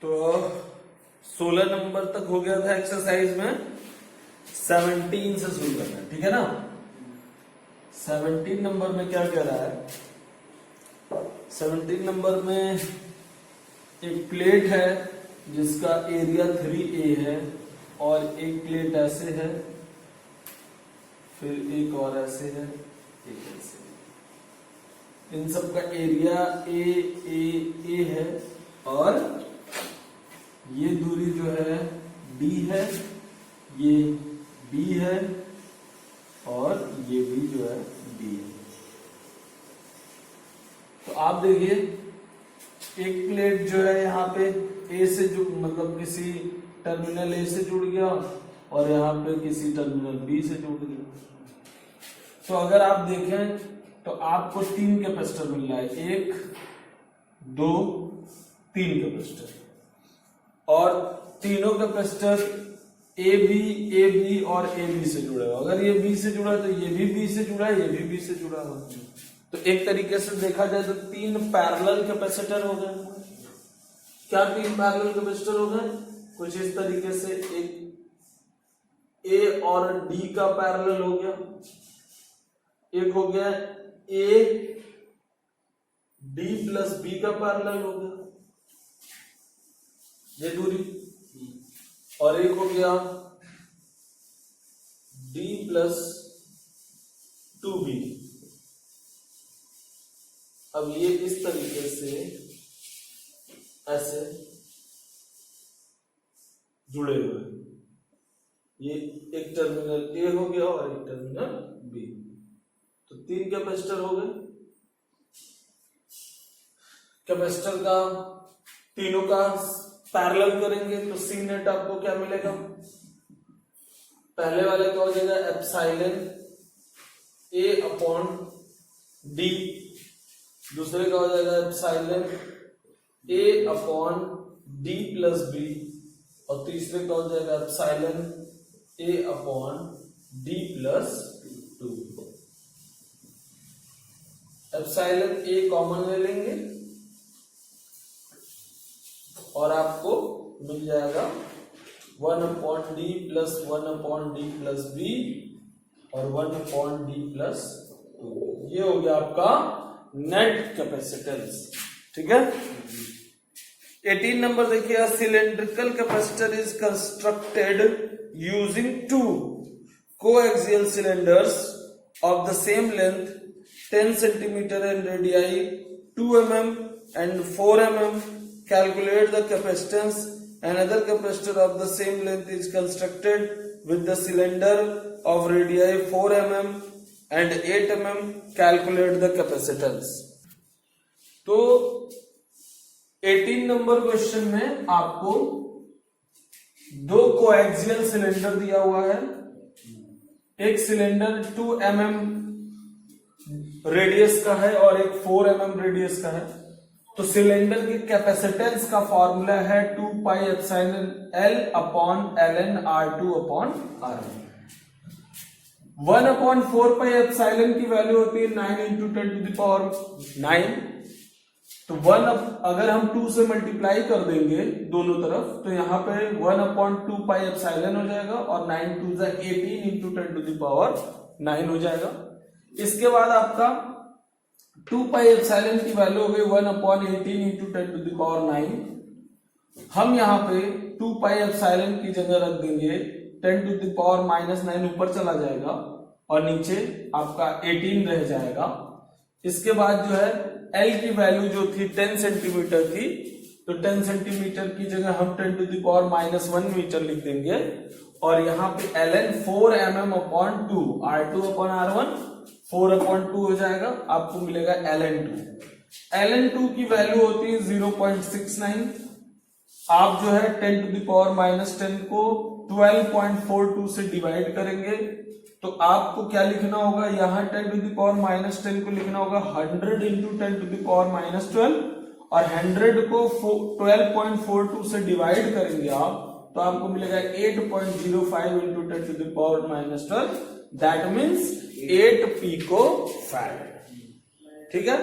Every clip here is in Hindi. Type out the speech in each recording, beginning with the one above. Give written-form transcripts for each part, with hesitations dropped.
तो 16 नंबर तक हो गया था एक्सरसाइज में, 17 से शुरू करना है, ठीक है ना। 17 नंबर में क्या कह रहा है, 17 नंबर में एक प्लेट है जिसका एरिया 3A है और एक प्लेट ऐसे है, फिर एक और ऐसे है, एक ऐसे है। इन सब का एरिया ए है और ये दूरी जो है D है, ये B है और ये भी जो है D है। तो आप देखिए एक प्लेट जो है यहाँ पे A से जो मतलब किसी टर्मिनल A से जुड़ गया और यहाँ पे किसी टर्मिनल B से जुड़ गया। तो अगर आप देखें तो आपको 3 कैपेसिटर मिल रहा है, 1 2 3 कैपेसिटर, और तीनों कैपेसिटर ए बी और ए बी से जुड़ा है। अगर ये बी से जुड़ा है तो ये भी बी से जुड़ा है, ये भी बी से जुड़ा है। तो एक तरीके से देखा जाए तो 3 पैरेलल कैपेसिटर हो गए। क्या 3 पैरेलल कैपेसिटर हो गए? कुछ इस तरीके से, एक ए और डी का पैरेलल हो गया, एक हो गया ए डी प्लस बी का पैरेलल हो गया, ये दूरी, और एक हो गया D प्लस 2B। अब ये इस तरीके से ऐसे जुड़े हुए, ये एक टर्मिनल A हो गया और एक टर्मिनल B। तो 3 कैपेसिटर हो गए। कैपेसिटर का तीनों का पैरेलल करेंगे तो सी नेट आपको क्या मिलेगा? पहले वाले का हो जाएगा एप्सिलॉन A अपॉन D, दूसरे का हो जाएगा epsilon A upon D plus B, और तीसरे का हो जाएगा epsilon A upon D plus 2। Epsilon A common ले लेंगे और आपको मिल जाएगा 1 upon D plus 1 upon D plus B और 1 अपॉन D प्लस 2। ये हो गया आपका नेट कैपेसिटेंस, ठीक है। 18 नंबर देखिए, cylindrical capacitor is constructed using 2 coaxial cylinders of the same length 10 centimetre and radii 2 mm and 4 mm. Calculate the capacitance. Another capacitor of the same length is constructed with the cylinder of radii 4 mm and 8 mm. Calculate the capacitance. तो 18 नंबर क्वेश्चन में आपको 2 कोएक्सियल सिलेंडर दिया हुआ है। एक सिलेंडर 2 mm रेडियस का है और एक 4 mm रेडियस का है। तो सिलेंडर की कैपेसिटेंस का फॉर्मूला है 2 pi epsilon L upon ln R2 upon R1। 1 upon 4 pi epsilon की वैल्यू होती है 9 इंटू 10 टू द पावर 9। तो 1 अगर हम 2 से मल्टीप्लाई कर देंगे दोनों तरफ तो यहाँ पे 1 अपॉन 2 पाई एप्सिलॉन हो जाएगा और 9 to 18 into 10 to the power 9 हो जाएगा। इसके बाद आपका 2 पाई एप्सिलॉन की वैल्यू हो गई 1 upon 18 into 10 to the power 9। हम यहाँ पे 2 पाई एप्सिलॉन की जगह रख देंगे 10 टू द पावर -9, ऊपर चला जाएगा और नीचे आपका 18 रह जाएगा। इसके बाद जो है L की वैल्यू जो थी 10 सेंटीमीटर थी, तो 10 सेंटीमीटर की जगह हम 10 टू द पावर -1 मीटर लिख देंगे और यहाँ पे ln 4 mm upon 2 R2 upon R1 4 upon 2 हो जाएगा, आपको मिलेगा ln 2। ln 2 की वैल्यू होती है 0.69। आप जो है 10 टू द पावर -10 को 12.42 से डिवाइड करेंगे तो आपको क्या लिखना होगा, यहाँ 10 टू द पावर -10 को लिखना होगा 100 इंटू 10 टू द पावर -12 और 100 को 12.42 से डिवाइड करेंगे आप तो आपको मिलेगा 8.05 into 10 to the power -12, that means 8 pico farad. ठीक है,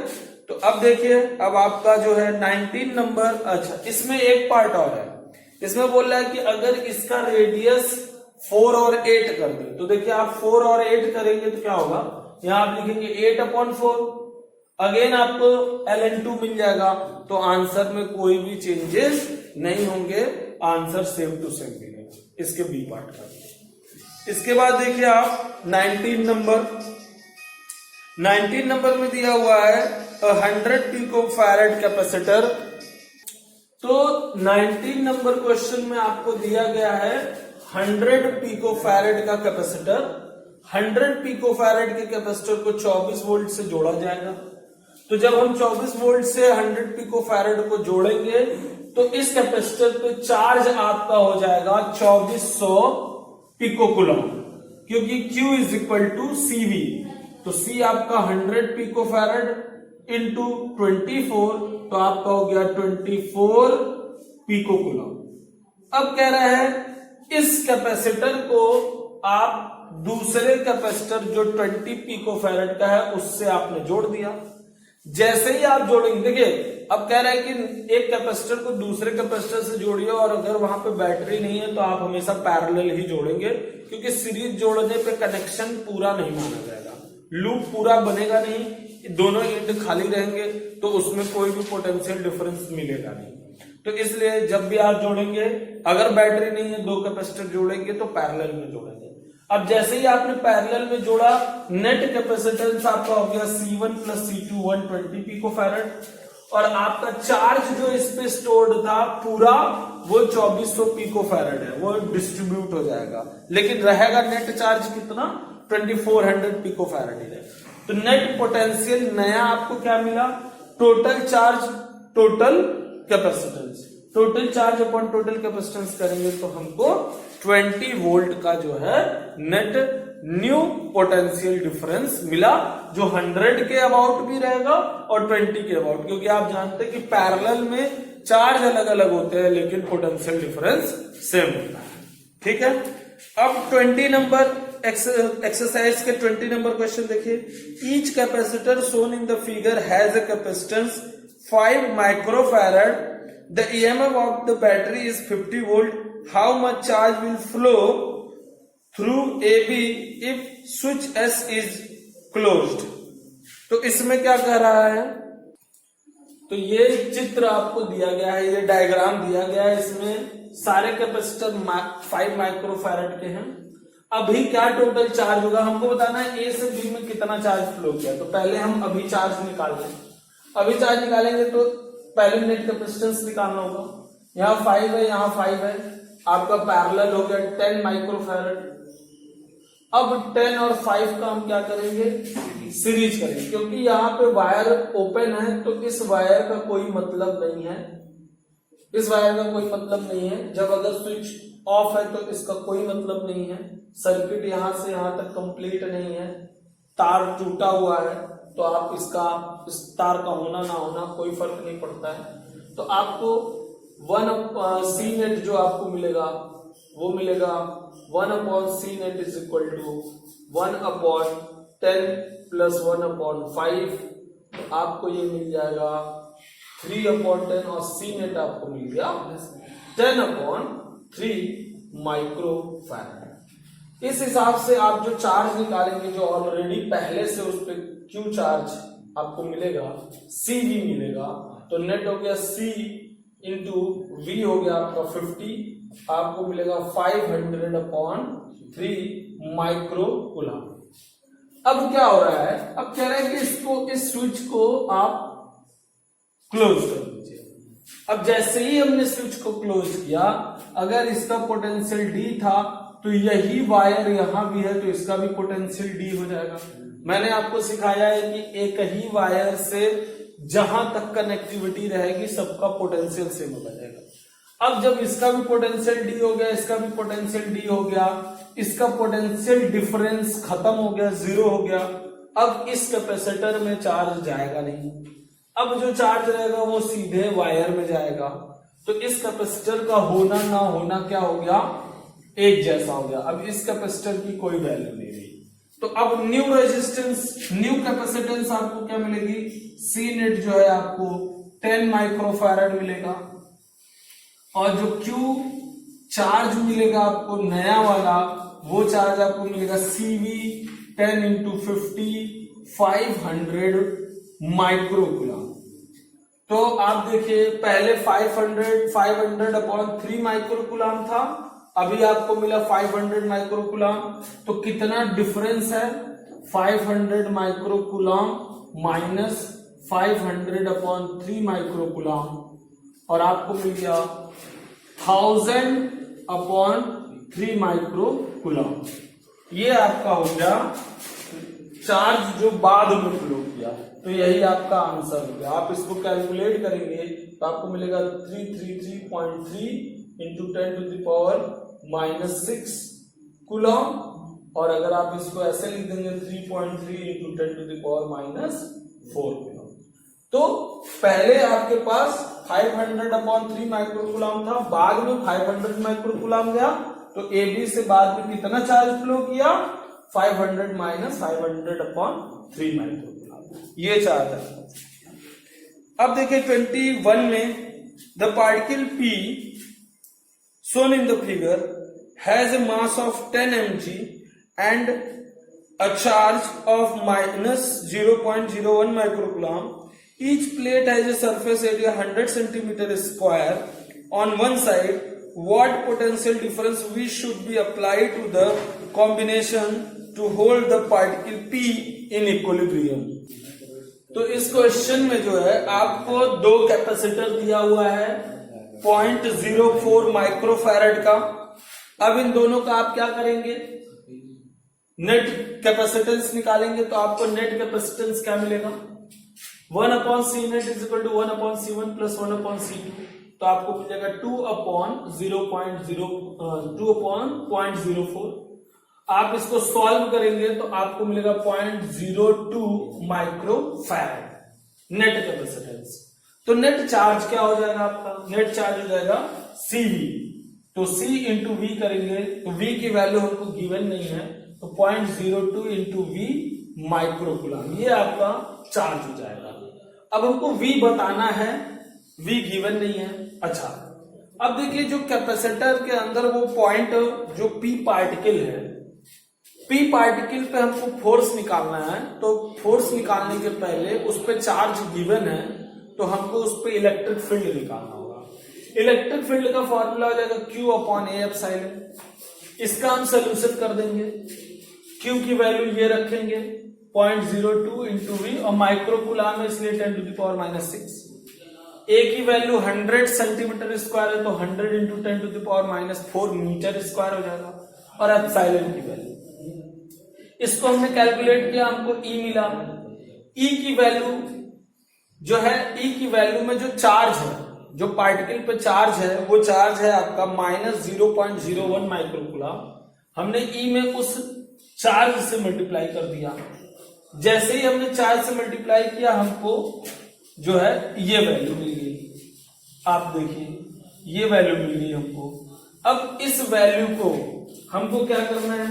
तो अब देखिए, अब आपका जो है 19 नंबर, अच्छा इसमें एक पार्ट और है, इसमें बोल रहा है कि अगर इसका रेडियस 4 और 8 कर दे, तो देखिए आप 4 और 8 करेंगे तो क्या होगा, यहां आप लिखेंगे 8/4, अगेन आपको ln2 मिल जाएगा, तो आंसर में कोई भी चेंजेस नहीं होंगे, आंसर सेम टू सेम मिलेगा इसके बी पार्ट का। इसके बाद देखिए आप 19 नंबर में दिया हुआ है 100 पिकोफैरेड कैपेसिटर। तो 19 नंबर क्वेश्चन में आपको दिया गया है 100 पिकोफैरेड का कैपेसिटर। 100 पिकोफैरेड के कैपेसिटर को 24 वोल्ट से जोड़ा जाएगा। तो जब हम 24 वोल्ट से 100 पिकोफैरेड को जोड़ेंगे तो इस कैपेसिटर पे चार्ज आपका हो जाएगा 2400 पिकोकुलम, क्योंकि Q is equal to CV। तो C आपका 100 पिकोफैरेड इंटू 24, तो आपका हो गया 24 पिकोकुलम। अब कह रहा है इस कैपेसिटर को आप दूसरे कैपेसिटर जो 20 पिकोफैरेड का है उससे आपने जोड़ दिया। जैसे ही आप जोड़ेंगे, देखिए अब कह रहा है कि एक कैपेसिटर को दूसरे कैपेसिटर से जोड़िए, और अगर वहां पे बैटरी नहीं है तो आप हमेशा पैरेलल ही जोड़ेंगे, क्योंकि सीरीज जोड़ने पे कनेक्शन पूरा नहीं माना जाएगा, लूप पूरा बनेगा नहीं, दोनों एंड खाली रहेंगे, तो उसमें कोई भी पोटेंशियल डिफरेंस मिलेगा नहीं। तो इसलिए जब भी आप जोड़ेंगे, अगर बैटरी नहीं है, दो कैपेसिटर जोड़ेंगे तो पैरेलल में जोड़ेंगे। अब जैसे ही आपने पैरेलल में जोड़ा, नेट कैपेसिटेंस आपका हो गया C1 प्लस C2 120 पिकोफैरेड, और आपका चार्ज जो इस पे स्टोर्ड था पूरा वो 2400 पिकोफैरेड है, वो डिस्ट्रीब्यूट हो जाएगा, लेकिन रहेगा नेट चार्ज कितना, 2400 पिकोफैरेड ही रहेगा। तो नेट पोटेंशियल नया आपको क्या मिला, total charge total capacitance, total charge upon total capacitance करेंगे तो हमको 20 वोल्ट का जो है नेट न्यू पोटेंशियल डिफरेंस मिला, जो 100 के अबाउट भी रहेगा और 20 के अबाउट, क्योंकि आप जानते हैं कि पैरेलल में चार्ज अलग अलग होते हैं लेकिन पोटेंशियल डिफरेंस सेम होता है। ठीक है, अब 20 नंबर एक्सरसाइज के 20 नंबर क्वेश्चन देखिए। Each capacitor shown in the figure has a capacitance 5 microfarad, the EMF of the battery is 50 volt. How much charge will flow through AB if switch S is closed? तो इसमें क्या कह रहा है, तो ये चित्र आपको दिया गया है, ये डायग्राम दिया गया है, इसमें सारे कैपेसिटर 5 माइक्रोफैरड के हैं। अभी क्या टोटल चार्ज होगा हमको बताना है, ए से बी में कितना चार्ज फ्लो किया। तो पहले हम अभी चार्ज निकाल लें, अभी चार्ज निकालेंगे तो पहले नेट कैपेसिटेंस निकालना होगा। यहाँ 5 है, यहाँ 5 है, आपका पैरेलल हो गया 10 माइक्रोफैरड। अब 10 और 5 का हम क्या करेंगे, सीरीज करेंगे, क्योंकि यहाँ पे वायर ओपन है तो इस वायर का कोई मतलब नहीं है, इस वायर का कोई मतलब नहीं है। जब अगर स्विच ऑफ है तो इसका कोई मतलब नहीं है, सर्किट यहां से यहां तक कंप्लीट नहीं है, तार टूटा हुआ है, तो आप इसका इस तार का होना ना होना कोई फर्क नहीं पड़ता है। तो आपको 1 C नेट जो आपको मिलेगा वो मिलेगा 1/C net is equal to 1/10 plus 1/5, तो आपको ये मिल जाएगा 3/10, और C नेट आपको मिल गया 10/3 माइक्रोफैरड। इस हिसाब से आप जो चार्ज निकालेंगे, जो ऑलरेडी पहले से उस पर Q चार्ज आपको मिलेगा, CV मिलेगा, तो नेट हो गया C इंटू V हो गया आपका 50, आपको मिलेगा 500/3 माइक्रोकूलम। अब क्या हो रहा है, अब कह रहा है कि इसको, इस स्विच को आप क्लोज कर दीजिए। अब जैसे ही हमने स्विच को क्लोज किया, अगर इसका पोटेंशियल D था तो यही वायर यहां भी है, तो इसका भी पोटेंशियल D हो जाएगा। मैंने आपको सिखाया है कि एक ही वायर से जहां तक कनेक्टिविटी रहेगी सबका पोटेंशियल सेम हो जाएगा। अब जब इसका भी पोटेंशियल D हो गया, इसका भी पोटेंशियल D हो गया, इसका पोटेंशियल डिफरेंस खत्म हो गया, 0 हो गया। अब इस कैपेसिटर में चार्ज जाएगा नहीं, अब जो चार्ज रहेगा वो सीधे वायर में जाएगा। तो इस कैपेसिटर का होना ना होना क्या हो गया, एक जैसा हो गया। अब इस कैपेसिटर की कोई वैल्यू नहीं रही, तो अब न्यू रेजिस्टेंस, न्यू कैपेसिटेंस आपको क्या मिलेगी, सी नेट जो है आपको 10 माइक्रोफैरड मिलेगा, और जो क्यू चार्ज मिलेगा आपको नया वाला, वो चार्ज आपको मिलेगा CV 10 इंटू 50 500 माइक्रोकुलम। तो आप देखिए पहले 500 अपॉन 3 माइक्रोकुलम था, अभी आपको मिला 500 माइक्रोकुलम। तो कितना डिफरेंस है, 500 माइक्रोकुलम माइनस 500 अपॉन 3 माइक्रोकुलम, और आपको मिल गया 1000 अपॉन 3 माइक्रोकुलम। ये आपका हो गया चार्ज जो बाद में फ्लो किया। तो यही आपका आंसर हो गया। आप इसको कैलकुलेट करेंगे तो आपको मिलेगा 333.3 into 10 to the power -6 coulomb, और अगर आप इसको ऐसे लिख देंगे 3.3 into 10 to the power -4 coulomb. तो पहले आपके पास 500 अपॉन 3 माइक्रोकुलम था, बाद में 500 माइक्रोकुलम गया, तो AB से बाद में कितना चार्ज फ्लो किया, 500 माइनस 500 अपॉन 3 माइक्रोकुलम, ये चार्ज है। अब देखिए 21 में the particle P shown in the figure has a mass of 10 mg and a charge of -0.01 microcoulomb. Each plate has a surface area 100 centimeter square on one side. What potential difference we should be applied to the combination to hold the particle P in equilibrium? तो इस क्वेश्चन में जो है आपको दो कैपेसिटर दिया हुआ है 0.04 माइक्रोफैरड का। अब इन दोनों का आप क्या करेंगे, नेट कैपेसिटेंस निकालेंगे। तो आपको नेट कैपेसिटेंस क्या मिलेगा, 1 upon C net is equal to 1 upon C1 plus 1 upon C2। तो आपको मिलेगा 2 अपॉन 0.04। आप इसको सॉल्व करेंगे तो आपको मिलेगा 0.02 माइक्रोफैरड नेट कैपेसिटेंस। तो नेट चार्ज क्या हो जाएगा आपका, नेट चार्ज हो जाएगा CV। तो C इंटू V करेंगे तो V की वैल्यू हमको गिवन नहीं है, तो 0.02 इंटू V माइक्रोकुलम, ये आपका चार्ज हो जाएगा। अब हमको V बताना है, V गिवन नहीं है। अच्छा, अब देखिए जो कैपेसिटर के अंदर वो पॉइंट जो P पार्टिकल है, P पार्टिकल पे हमको फोर्स निकालना है। तो फोर्स निकालने के पहले उस पे चार्ज गिवन है, तो हमको उस पे इलेक्ट्रिक फील्ड निकालना होगा। इलेक्ट्रिक फील्ड का फॉर्मूला हो जाएगा Q अपॉन A एप्सिलॉन। इसका हम सोल्यूशन कर देंगे, Q की वैल्यू ये रखेंगे 0.02 इंटू V, और माइक्रोकुलम है इसलिए 10 टू द पावर -6। A की वैल्यू 100 सेंटीमीटर स्क्वायर है, तो 100 into 10 to the power -4 metre square हो जाएगा, और एप्सिलॉन की वैल्यू इसको हमने कैलकुलेट किया, हमको E मिला। E की वैल्यू जो है, E की वैल्यू में जो चार्ज है, जो पार्टिकल पे चार्ज है, वो चार्ज है आपका -0.01 माइक्रोकुलम। हमने E में उस चार्ज से मल्टीप्लाई कर दिया। जैसे ही हमने चार्ज से मल्टीप्लाई किया, हमको जो है ये वैल्यू मिल गई। आप देखिए ये वैल्यू मिल गई हमको। अब इस वैल्यू को हमको क्या करना है,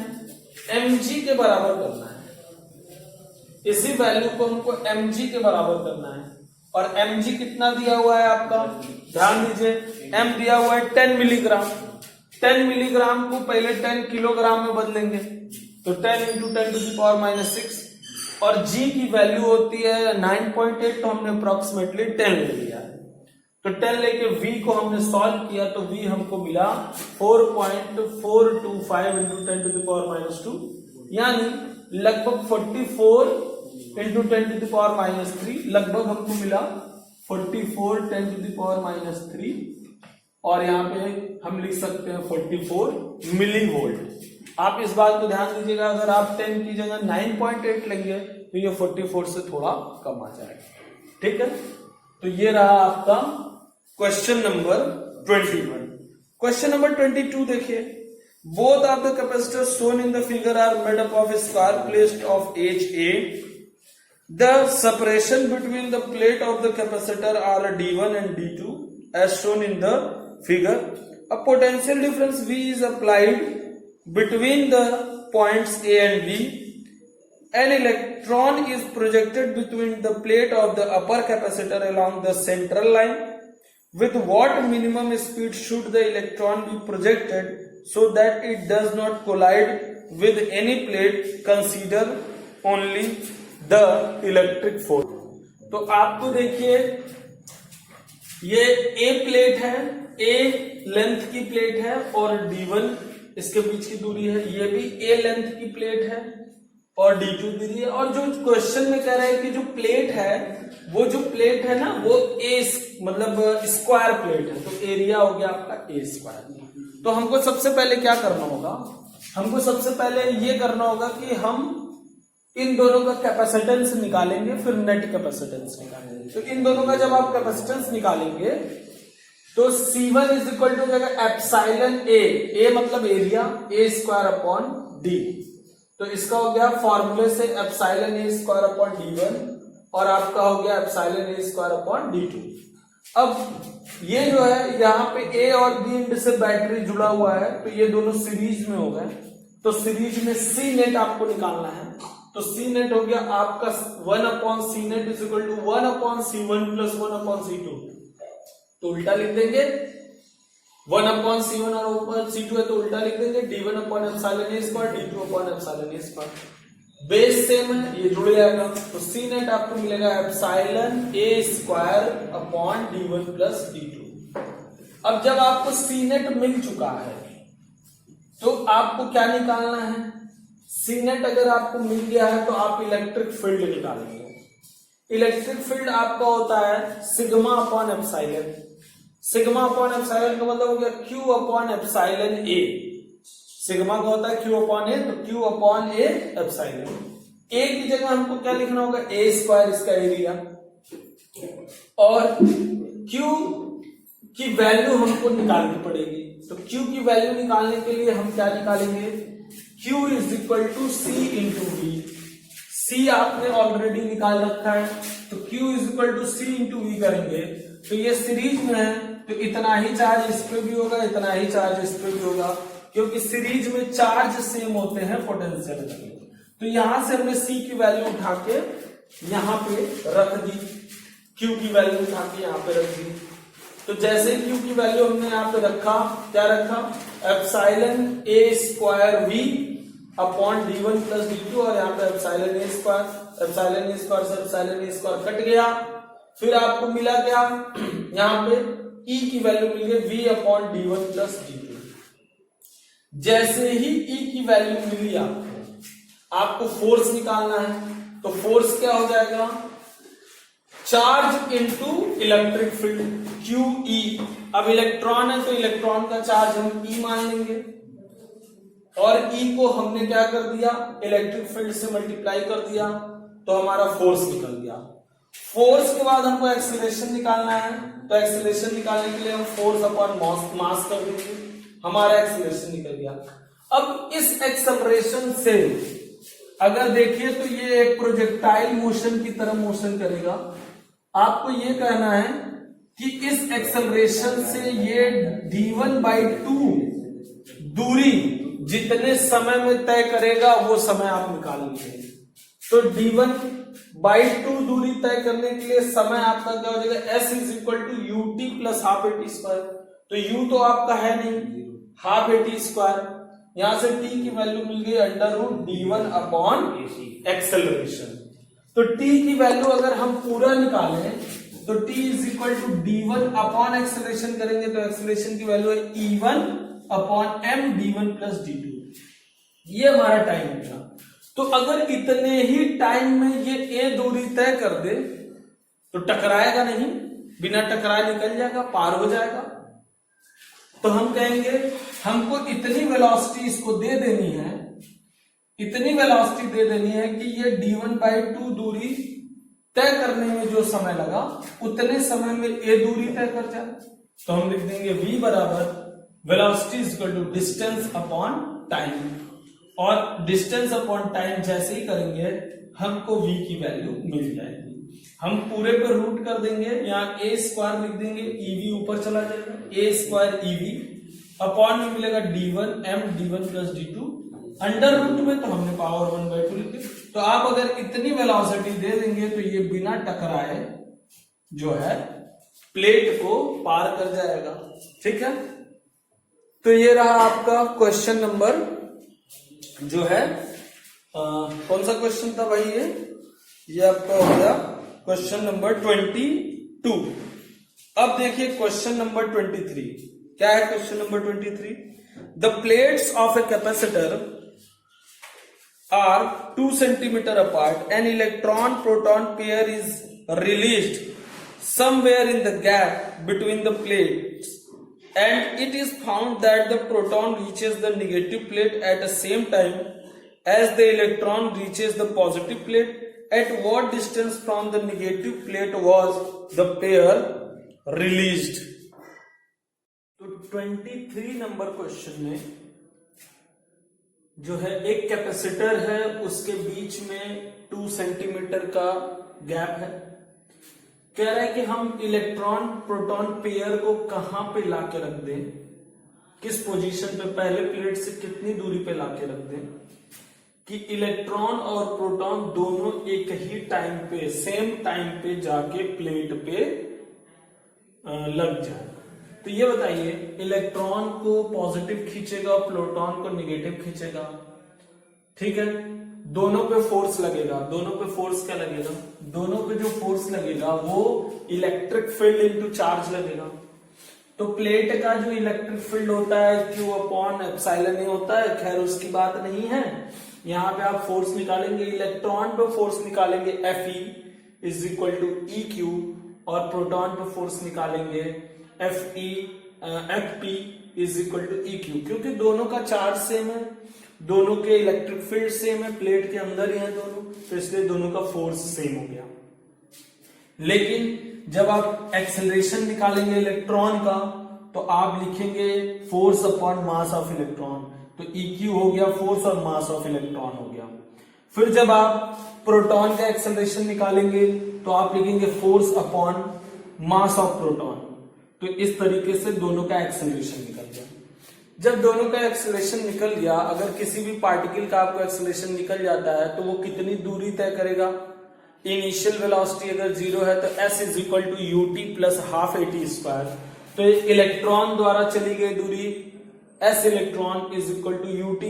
mg के बराबर करना है। इसी वैल्यू को हमको mg के बराबर करना है, और mg कितना दिया हुआ है आपका, ध्यान दीजिए, m दिया हुआ है 10 मिलीग्राम। 10 मिलीग्राम को पहले 10 किलोग्राम में बदलेंगे, तो 10 इंटू 10 टू द पावर -6, और g की वैल्यू होती है 9.8, तो हमने अप्रोक्सीमेटली 10 ले लिया है। तो 10 लेके v को हमने सॉल्व किया, तो v हमको मिला 4.425 इंटू 10 टू द पावर -2, यानी लगभग 44 इंटू 10 टू द पावर -3, लगभग हमको मिला 44 10 टू द पावर -3, और यहाँ पे हम लिख सकते हैं 44 मिली वोल्ट। आप इस बात को ध्यान दीजिएगा, अगर आप 10 की जगह 9.8 लेंगे तो ये 44 से थोड़ा कम आ जाएगा। ठीक है, तो ये रहा आपका क्वेश्चन नंबर 21। क्वेश्चन नंबर 22 देखिए, both of the capacitors shown in the figure are made up of square plates of edge a. The separation between the plate of the capacitor are D1 and D2 as shown in the figure. A potential difference V is applied between the points A and B. An electron is projected between the plate of the upper capacitor along the central line. With what minimum speed should the electron be projected so that it does not collide with any plate? Consider only the electric force. तो आपको देखिए ये A प्लेट है, A लेंथ की प्लेट है और D1 इसके बीच की दूरी है, ये भी A लेंथ की प्लेट है और D2 दी है। और जो क्वेश्चन में कह रहा है कि जो प्लेट है वो जो प्लेट है ना वो A मतलब स्क्वायर प्लेट है, तो एरिया हो गया आपका A स्क्वायर। तो हमको सबसे पहले क्या करना होगा, हमको सबसे पहले ये करना होगा कि हम इन दोनों का कैपेसिटेंस निकालेंगे, फिर नेट कैपेसिटेंस निकालेंगे। तो इन दोनों का जब आप कैपेसिटेंस निकालेंगे तो C1 इज इक्वल टू हो जाएगा एप्सिलॉन A मतलब area, A square upon D। तो इसका हो गया फॉर्मूले से epsilon A square upon D1 और आपका हो गया epsilon A square upon D2। अब ये जो है यहाँ पे A और B इंड से बैटरी जुड़ा हुआ है, तो ये दोनों सीरीज में हो गए, तो सीरीज में C नेट आपको निकालना है। तो C नेट हो गया आपका 1 upon C net is equal to 1 upon C1 plus 1 upon C2। तो उल्टा लिख देंगे, 1 अपॉन C1 और ऊपर C2 है तो उल्टा लिख देंगे, D1 upon epsilon A square, D2 upon epsilon A square. Base same है, ये जुड़ जाएगा, तो C नेट आपको मिलेगा epsilon A square upon D1 plus D2। अब जब आपको C नेट मिल चुका है तो आपको क्या निकालना है, C नेट अगर आपको मिल गया है तो आप इलेक्ट्रिक फील्ड निकालेंगे। इलेक्ट्रिक फील्ड आपका होता है sigma upon epsilon. Sigma upon epsilon का मतलब हो गया Q upon epsilon A। Sigma का होता है Q अपॉन A, तो Q upon A epsilon. A की जगह हमको क्या लिखना होगा, A स्क्वायर इसका एरिया, और Q की वैल्यू हमको निकालनी पड़ेगी। तो Q की वैल्यू निकालने के लिए हम क्या निकालेंगे, Q is equal to C into V। C आपने ऑलरेडी निकाल रखा है, तो Q is equal to C into V करेंगे, तो ये सीरीज में है तो इतना ही चार्ज इस पे भी होगा, इतना ही चार्ज इस पे भी होगा, क्योंकि सीरीज में चार्ज सेम होते हैं पोटेंशियल के। तो यहां से हमने C की वैल्यू उठा के यहां पे रख दी, Q की वैल्यू उठा के यहां पे रख दी। तो जैसे Q की वैल्यू हमने यहां पे रखा, क्या रखा, epsilon A square V upon D1 plus D2, और यहाँ पे epsilon A square, epsilon A square से एप्सिलॉन A स्क्वायर कट गया, फिर आपको मिला क्या, यहाँ पे E की वैल्यू मिल गई V upon D1 plus D2। जैसे ही E की वैल्यू मिली आपको फोर्स निकालना है, तो फोर्स क्या हो जाएगा, charge into electric field QE। अब इलेक्ट्रॉन है तो इलेक्ट्रॉन का चार्ज हम E मान लेंगे, और E को हमने क्या कर दिया, इलेक्ट्रिक फील्ड से मल्टीप्लाई कर दिया, तो हमारा फोर्स निकल गया। फोर्स के बाद हमको एक्सीलरेशन निकालना है, तो एक्सीलरेशन निकालने के लिए हम फोर्स अपॉन मास कर देंगे, हमारा एक्सीलरेशन निकल गया। अब इस एक्सेलरेशन से अगर देखिए तो ये एक प्रोजेक्टाइल मोशन की तरह मोशन करेगा। आपको ये कहना है कि इस एक्सेलरेशन से ये d1/2 दूरी जितने समय में तय करेगा वो समय आप निकाल लीजिए। तो d1/2 दूरी तय करने के लिए समय आपका क्या हो जाएगा, s is equal to ut plus half at square. तो u तो आपका है नहीं, हाफ at स्क्वायर, यहां से t की वैल्यू मिल गई √d1 अपॉन एक्सेलरेशन। तो t की वैल्यू अगर हम पूरा निकालें तो t is equal to d1 upon acceleration करेंगे, तो एक्सेलरेशन की वैल्यू है e1 upon m d1 plus d2। ये हमारा टाइम था। तो अगर इतने ही टाइम में ये a दूरी तय कर दे तो टकराएगा नहीं, बिना टकराए निकल जाएगा, पार हो जाएगा। तो हम कहेंगे हमको इतनी वेलोसिटी इसको दे देनी है, इतनी वेलोसिटी दे देनी है कि ये d1/2 दूरी तय करने में जो समय लगा उतने समय में a दूरी तय कर जाए। तो हम लिख देंगे v बराबर velocity is equal to distance upon time, और डिस्टेंस अपॉन टाइम जैसे ही करेंगे हमको v की वैल्यू मिल जाएगी। हम पूरे पर रूट कर देंगे, यहाँ a स्क्वायर लिख देंगे, ev ऊपर चला जाएगा, a स्क्वायर ev अपॉन में मिलेगा d1 m d1 plus d2, under root में तो हमने पावर 1/2 लिख दी। तो आप अगर इतनी वेलोसिटी दे देंगे तो ये बिना टकराए जो है प्लेट को पार कर जाएगा। ठीक है, तो ये रहा आपका क्वेश्चन नंबर जो है कौन सा क्वेश्चन था भाई, ये आपका हो गया क्वेश्चन नंबर 22। अब देखिए क्वेश्चन नंबर 23। क्या है question number 23? The plates of a capacitor are 2 centimeter apart. An electron proton pair is released somewhere in the gap between the plates, and it is found that the proton reaches the negative plate at the same time as the electron reaches the positive plate. At what distance from the negative plate was the pair released? तो 23 नंबर क्वेश्चन में जो है एक कैपेसिटर है, उसके बीच में 2 सेंटीमीटर का गैप है। कह रहा है कि हम इलेक्ट्रॉन प्रोटॉन पेयर को कहां पे लाके रख दें, किस पोजीशन पे, पहले प्लेट से कितनी दूरी पे लाके रख दें कि इलेक्ट्रॉन और प्रोटॉन दोनों एक ही टाइम पे, सेम टाइम पे जाके प्लेट पे लग जाए। तो ये बताइए, इलेक्ट्रॉन को पॉजिटिव खींचेगा, प्रोटॉन को नेगेटिव खींचेगा। ठीक है, दोनों पे फोर्स लगेगा। दोनों पे फोर्स क्या लगेगा? दोनों पे जो फोर्स लगेगा वो इलेक्ट्रिक फील्ड इनटू चार्ज लगेगा। तो प्लेट का जो इलेक्ट्रिक फील्ड होता है Q/ε होता है, खैर उसकी बात नहीं है। यहां पे आप फोर्स निकालेंगे, इलेक्ट्रॉन पे फोर्स निकालेंगे Fe is equal to EQ, और प्रोटॉन पे फोर्स निकालेंगे Fp is equal to EQ, क्योंकि दोनों का चार्ज सेम है, दोनों के इलेक्ट्रिक फील्ड सेम है, प्लेट के अंदर ही है दोनों, तो इसलिए दोनों का फोर्स सेम हो गया। लेकिन जब आप एक्सेलरेशन निकालेंगे इलेक्ट्रॉन का तो आप लिखेंगे force upon mass of electron, तो EQ हो गया फोर्स और मास ऑफ इलेक्ट्रॉन हो गया। फिर जब आप प्रोटॉन का एक्सेलरेशन निकालेंगे तो आप लिखेंगे force upon mass of proton. तो इस तरीके से दोनों का एक्सेलरेशन निकल गया। जब दोनों का एक्सेलरेशन निकल गया, अगर किसी भी पार्टिकल का आपको एक्सेलरेशन निकल जाता है तो वो कितनी दूरी तय करेगा? इनिशियल वेलोसिटी अगर 0 है तो s is equal to ut plus half at²। तो इलेक्ट्रॉन द्वारा चली गई दूरी s electron is equal to ut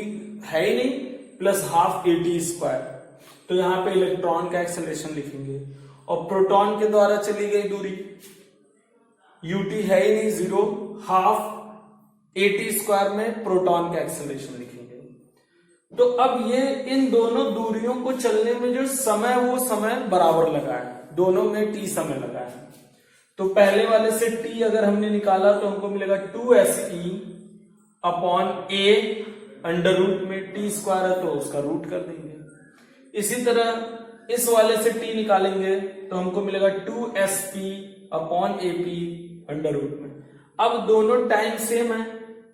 है ही नहीं, प्लस हाफ at²। तो यहां पे इलेक्ट्रॉन का एक्सेलरेशन लिखेंगे, और प्रोटॉन के द्वारा चली गई दूरी ut है ही नहीं 0, हाफ at² में प्रोटॉन का एक्सेलरेशन लिखेंगे। तो अब ये इन दोनों दूरियों को चलने में जो समय, वो समय बराबर लगा है, दोनों में t समय लगा है। तो पहले वाले से t अगर हमने निकाला तो हमको मिलेगा 2se upon a under root में t² है तो उसका रूट कर देंगे। इसी तरह इस वाले से t निकालेंगे तो हमको मिलेगा 2sp upon ap under root में। अब दोनों टाइम सेम है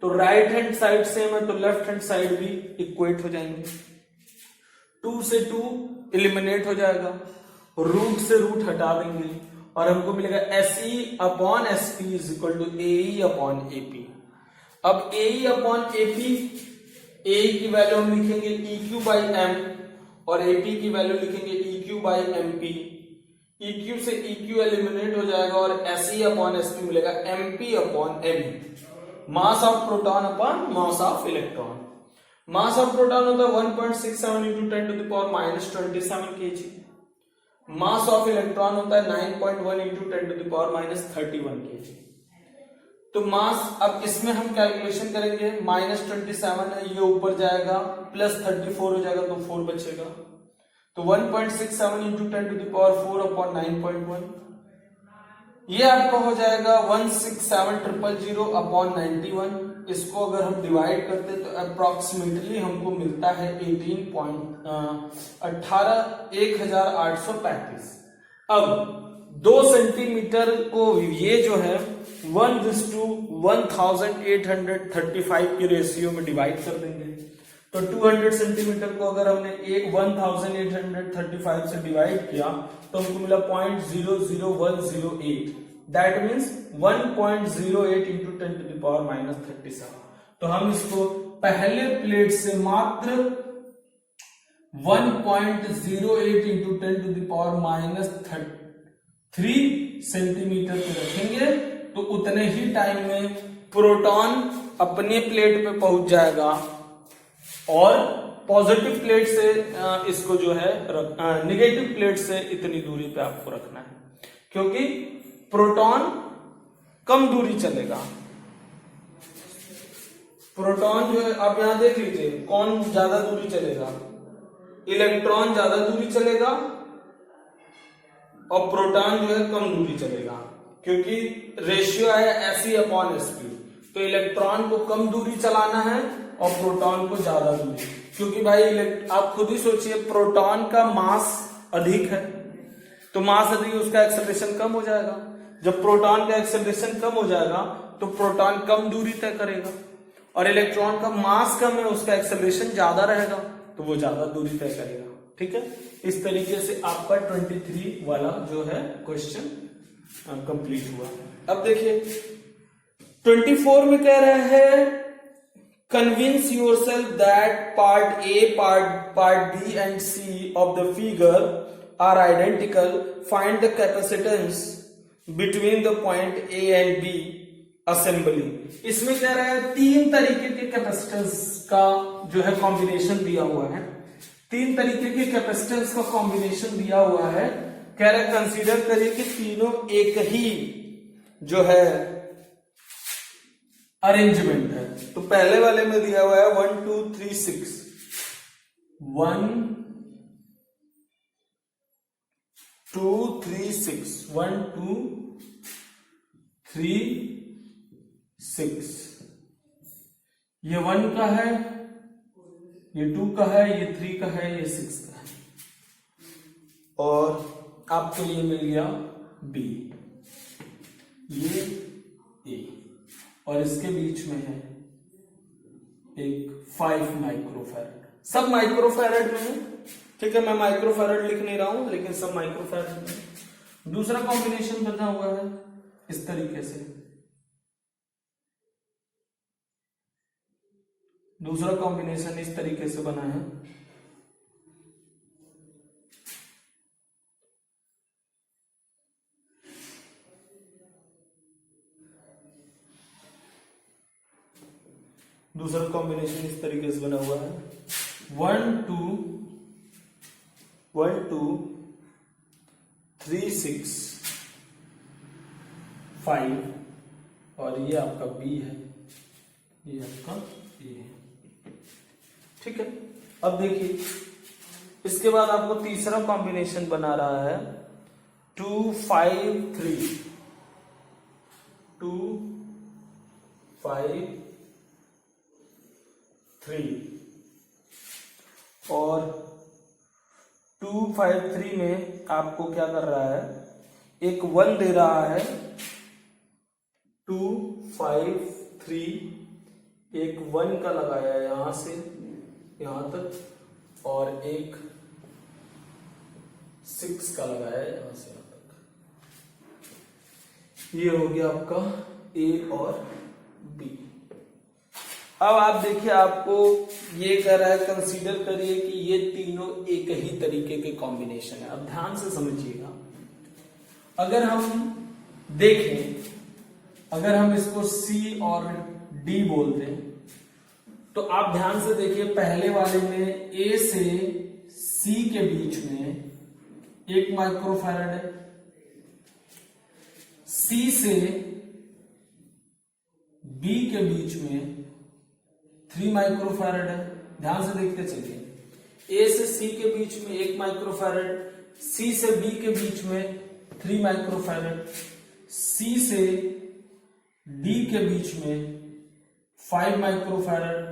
तो राइट हैंड साइड सेम है तो लेफ्ट हैंड साइड भी इक्वेट हो जाएंगे। 2 से 2 एलिमिनेट हो जाएगा, रूट से रूट हटा देंगे और हमको मिलेगा SE upon SP is equal to AE upon AP। अब AE अपॉन AP, AE की वैल्यू हम लिखेंगे EQ बाई M और AP की वैल्यू लिखेंगे EQ बाई MP। EQ से EQ एलिमिनेट हो जाएगा और SE अपॉन SP मिलेगा MP upon ME। Mass of proton upon mass of electron. Mass of proton होता है 1.67 into 10 to the power minus 27 kg। Mass of electron होता है 9.1 into 10 to the power minus 31 kg। तो मास, अब इसमें हम कैलकुलेशन करेंगे, माइनस 27 है, ये ऊपर जाएगा, प्लस 34 हो जाएगा तो 4 बचेगा। तो 1.67 into 10 to the power 4 upon 9.1, ये आपका हो जाएगा 167,000 अपॉन 91। इसको अगर हम डिवाइड करते तो अप्रोक्सीमेटली हमको मिलता है 18,835। अब 2 सेंटीमीटर को ये जो है 1:1835 के रेशियो में डिवाइड कर देंगे। तो 200 सेंटीमीटर को अगर हमने 1835 से डिवाइड किया तो हमको मिला 0.00108। That means 1.08 into 10 to the power minus 37। तो हम इसको पहले प्लेट से मात्र 1.08 इंटू 10⁻³ सेंटीमीटर पे रखेंगे तो उतने ही टाइम में प्रोटॉन अपने प्लेट पे पहुंच जाएगा और पॉजिटिव प्लेट से इसको जो है नेगेटिव प्लेट से इतनी दूरी पे आपको रखना है, क्योंकि प्रोटॉन कम दूरी चलेगा। प्रोटॉन जो है आप यहां देख लीजिए कौन ज्यादा दूरी चलेगा, इलेक्ट्रॉन ज्यादा दूरी चलेगा और प्रोटॉन जो है कम दूरी चलेगा, क्योंकि रेशियो है Fe/Sp। तो इलेक्ट्रॉन को कम दूरी चलाना है और प्रोटॉन को ज्यादा दूरी, क्योंकि भाई आप खुद ही सोचिए प्रोटॉन का मास अधिक है, तो मास अधिक उसका एक्सेलरेशन कम हो जाएगा। जब प्रोटॉन का एक्सेलरेशन कम हो जाएगा तो प्रोटॉन कम दूरी तय करेगा, और इलेक्ट्रॉन का मास कम है उसका एक्सेलरेशन ज्यादा रहेगा तो वो ज्यादा दूरी तय करेगा। ठीक है, इस तरीके से आपका 23 वाला जो है क्वेश्चन कंप्लीट हुआ। अब देखिए 24 में कह रहा है convince yourself that part A, part B and C of the figure are identical, find the capacitance between the point A and B assembly. इसमें कह रहा है 3 तरीके के कैपेसिटेंस का जो है कॉम्बिनेशन दिया हुआ है, 3 तरीके के कैपेसिटेंस का कॉम्बिनेशन दिया हुआ है। कह रहा है कंसीडर करिए कि तीनों एक ही जो है अरेंजमेंट है। तो पहले वाले में दिया हुआ है 1 2 3 6, 1 2 3 6, 1 2 3 6। ये 1 का है, ये 2 का है, ये 3 का है, ये 6 का है, और आपको ये मिल गया B, ये A, और इसके बीच में है एक 5 माइक्रोफैरड। सब माइक्रोफैरड में है, ठीक है, मैं माइक्रोफैरड लिख नहीं रहा हूं लेकिन सब माइक्रोफैरड में। दूसरा कॉम्बिनेशन बना हुआ है इस तरीके से, दूसरा कॉम्बिनेशन इस तरीके से बना है। दूसरा कॉम्बिनेशन इस तरीके से बना हुआ है 1 2 3 6 5, और ये आपका B है, ये आपका A है। ठीक है, अब देखिए इसके बाद आपको तीसरा कॉम्बिनेशन बना रहा है 2 5 3, 2 5 3, और 2 5 3 में आपको क्या कर रहा है, एक 1 दे रहा है, 2 5 3, एक 1 का लगाया यहां से यहां तक, और एक 6 का लगाया यहां से यहां तक। ये हो गया आपका A और B। अब आप देखिए आपको ये कह रहा है कंसीडर करिए कि ये तीनों एक ही तरीके के कॉम्बिनेशन है। अब ध्यान से समझिएगा, अगर हम देखें, अगर हम इसको C और D बोलते हैं तो आप ध्यान से देखिए पहले वाले में A से C के बीच में 1 माइक्रोफैरड है, C से B के बीच में 3 माइक्रोफैरड है। ध्यान से देखते चलिए, A से C के बीच में 1 माइक्रोफैरड, C से B के बीच में 3 माइक्रोफैरड, C से D के बीच में 5 माइक्रोफैरड,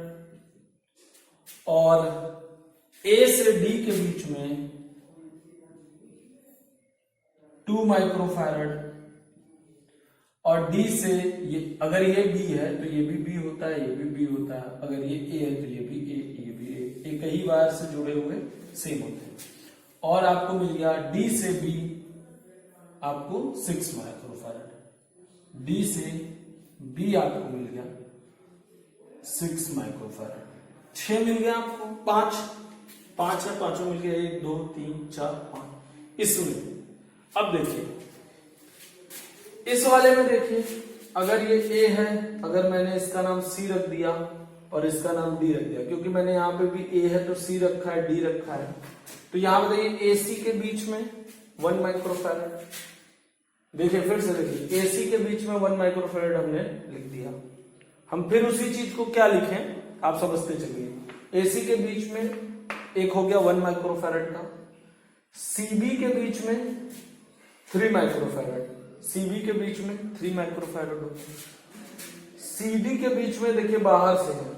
और A से D के बीच में 2 माइक्रोफैरड, और D से ये, अगर ये B है तो ये भी B होता है, ये भी B होता है, अगर ये A है तो ये भी A, ये भी A, एक ही वायर से जुड़े हुए सेम होते हैं। और आपको मिल गया D से B आपको 6 माइक्रोफैरड, D से B आपको मिल गया 6 माइक्रोफैराड। 6 मिल गया आपको, 5 है, पांचों मिल गया 1 2 3 4 5। इसमें अब देखिए इस वाले में देखिए, अगर ये A है, अगर मैंने इसका नाम C रख दिया और इसका नाम D रख दिया, क्योंकि मैंने यहाँ पे भी A है तो C रखा है, D रखा है, तो यहां बताइए AC के बीच में 1 माइक्रोफैराड। देखिए फिर से देखिए AC के बीच में 1 माइक्रोफैराड हमने लिख दिया। हम फिर उसी चीज को क्या लिखें, आप समझते चलिए। AC के बीच में एक हो गया 1 माइक्रोफैराड का, CB के बीच में 3 माइक्रोफैराड, CB के बीच में 3 माइक्रोफैराड हो गया। CD के बीच में देखिए बाहर से है,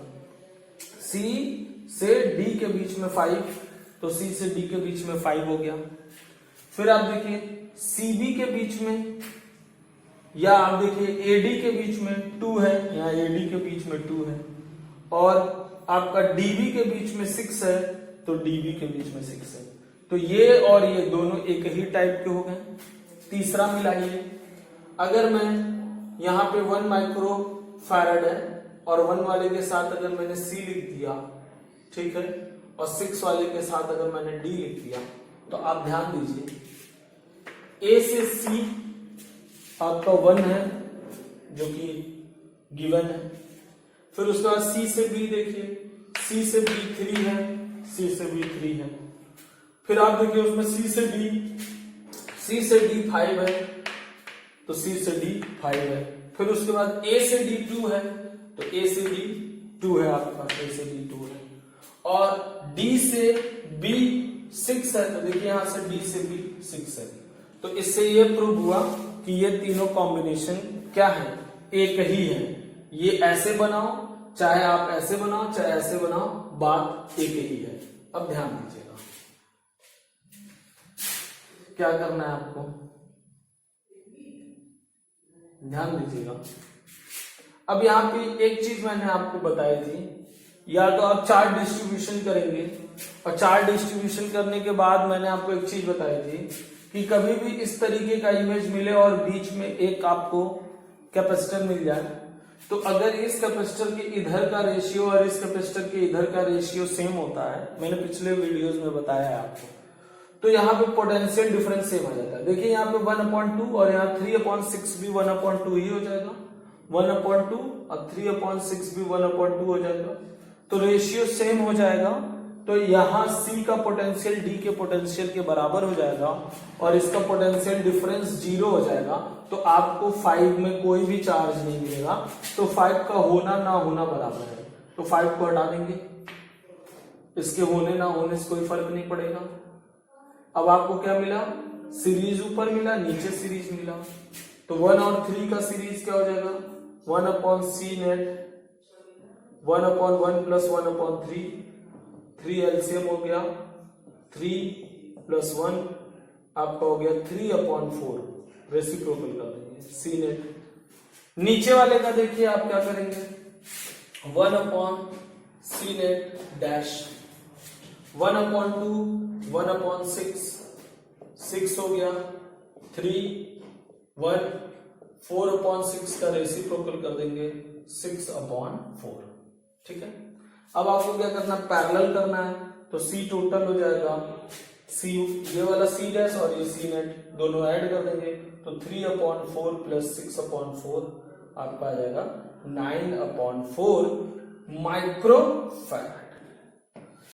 C से D के बीच में 5, तो C से D के बीच में 5 हो गया। फिर आप देखिए CB के बीच में, या आप देखिए AD के बीच में 2 है, यहाँ AD के बीच में 2 है, और आपका DB के बीच में 6 है, तो DB के बीच में 6 है। तो ये और ये दोनों एक ही टाइप के हो गए। तीसरा मिलाइए, अगर मैं यहाँ पे 1 माइक्रो फैराड है और 1 वाले के साथ अगर मैंने C लिख दिया, ठीक है, और 6 वाले के साथ अगर मैंने D लिख दिया, तो आप ध्यान दीजिए A से C आपका 1 है जो कि गिवन है, फिर उसके बाद C से B देखिए, C से B 3 है, C से B 3 है, फिर आप देखिए उसमें C से D 5 है, तो C से D 5 है, फिर उसके बाद A से D 2 है, तो A से D 2 है आपका, A से D 2 है, और D से B 6 है, तो देखिए यहां से D से B 6 है। तो इससे ये प्रूव हुआ कि ये तीनों कॉम्बिनेशन क्या है, एक ही है। ये ऐसे बनाओ, चाहे आप ऐसे बनाओ, चाहे ऐसे बनाओ, बात एक ही है। अब ध्यान दीजिएगा क्या करना है आपको, ध्यान दीजिएगा। अब यहाँ पे एक चीज मैंने आपको बताई थी, या तो आप चार्ट डिस्ट्रीब्यूशन करेंगे, और चार्ट डिस्ट्रीब्यूशन करने के बाद मैंने आपको एक चीज बताई थी कि कभी भी इस तरीके का इमेज मिले और बीच में एक आपको कैपेसिटर मिल जाए, तो अगर इस कैपेसिटर के इधर का रेशियो और इस कैपेसिटर के इधर का रेशियो सेम होता है, मैंने पिछले वीडियोस में बताया है आपको, तो यहाँ पे पोटेंशियल डिफरेंस सेम आ जाता है। देखिए यहाँ पे 1/2 और यहाँ 3/6 भी 1/2 ही हो जाएगा, 1/2 और 3/6 भी 1/2 हो जाएगा, तो रेशियो सेम हो जाएगा। तो यहाँ C का पोटेंशियल D के पोटेंशियल के बराबर हो जाएगा और इसका पोटेंशियल डिफरेंस 0 हो जाएगा, तो आपको 5 में कोई भी चार्ज नहीं मिलेगा, तो 5 का होना ना होना बराबर है, तो 5 को हटा देंगे, इसके होने ना होने से कोई फर्क नहीं पड़ेगा। अब आपको क्या मिला, सीरीज ऊपर मिला, नीचे सीरीज मिला, तो 1 और 3 का सीरीज क्या हो जाएगा, 1/C नेट 1/1 प्लस 1/3, 3 एलसीएम हो गया, 3 + 1 आपका हो गया 3/4, रेसिप्रोकल कर देंगे C नेट। नीचे वाले का देखिए आप क्या करेंगे, 1/C नेट डैश 1/2 1/6, 6 हो गया, 3 1 4/6 का रेसिप्रोकल कर देंगे 6/4, ठीक है। अब आपको क्या करना, पैरेलल करना है, तो C टोटल हो जाएगा, C ये वाला C डैश और ये C नेट दोनों ऐड कर देंगे, तो 3/4 प्लस 6/4 आपका आ जाएगा 9/4 माइक्रोफैराड।